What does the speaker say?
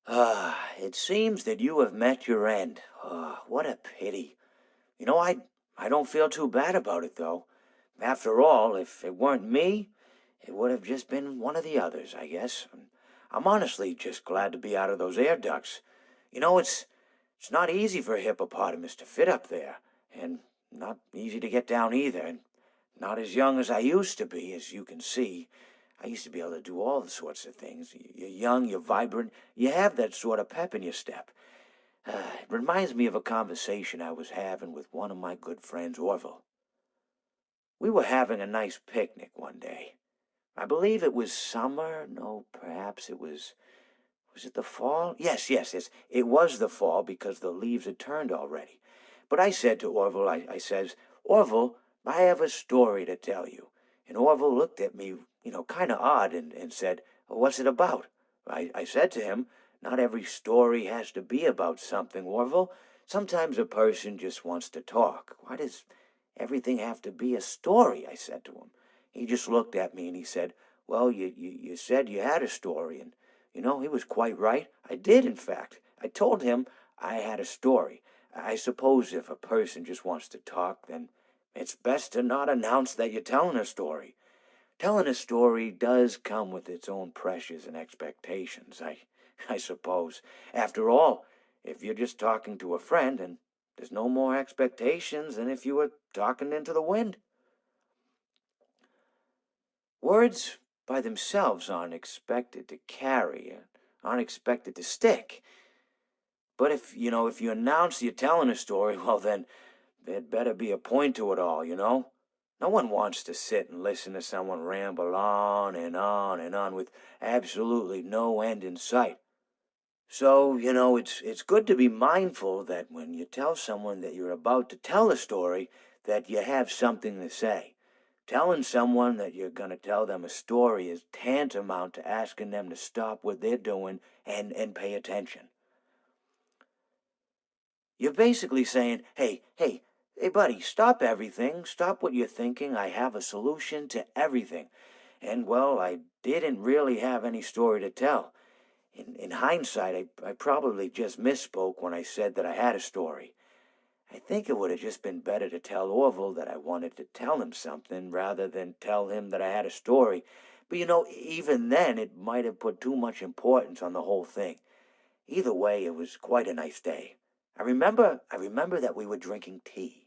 Ah, it seems that you have met your end. Ah, what a pity. I don't feel too bad about it, though. After all, if it weren't me, it would have just been one of the others, I guess. I'm honestly just glad to be out of those air ducts. It's not easy for a hippopotamus to fit up there, and not easy to get down either, and not as young as I used to be, as you can see. I used to be able to do all the sorts of things. You're young, you're vibrant, you have that sort of pep in your step. It reminds me of a conversation I was having with one of my good friends, Orville. We were having a nice picnic one day. I believe it was summer. No, perhaps it was. Was it the fall? Yes. It was the fall because the leaves had turned already. But I said to Orville, I says, Orville, I have a story to tell you. And Orville looked at me, kind of odd and said, what's it about? I said to him, not every story has to be about something, Orville. Sometimes a person just wants to talk. Why does everything have to be a story? I said to him. He just looked at me and he said, well, you said you had a story, and he was quite right. I did, in fact. I told him I had a story. I suppose if a person just wants to talk, then it's best to not announce that you're telling a story. Telling a story does come with its own pressures and expectations, I suppose. After all, if you're just talking to a friend, and there's no more expectations than if you were talking into the wind. Words by themselves aren't expected to carry, aren't expected to stick. But if you announce you're telling a story, well, then there'd better be a point to it all. No one wants to sit and listen to someone ramble on and on and on with absolutely no end in sight. So, it's good to be mindful that when you tell someone that you're about to tell a story, that you have something to say. Telling someone that you're going to tell them a story is tantamount to asking them to stop what they're doing and pay attention. You're basically saying, hey, buddy, stop everything. Stop what you're thinking. I have a solution to everything. And, well, I didn't really have any story to tell. In hindsight, I probably just misspoke when I said that I had a story. I think it would have just been better to tell Orville that I wanted to tell him something rather than tell him that I had a story. But even then, it might have put too much importance on the whole thing. Either way, it was quite a nice day. I remember that we were drinking tea.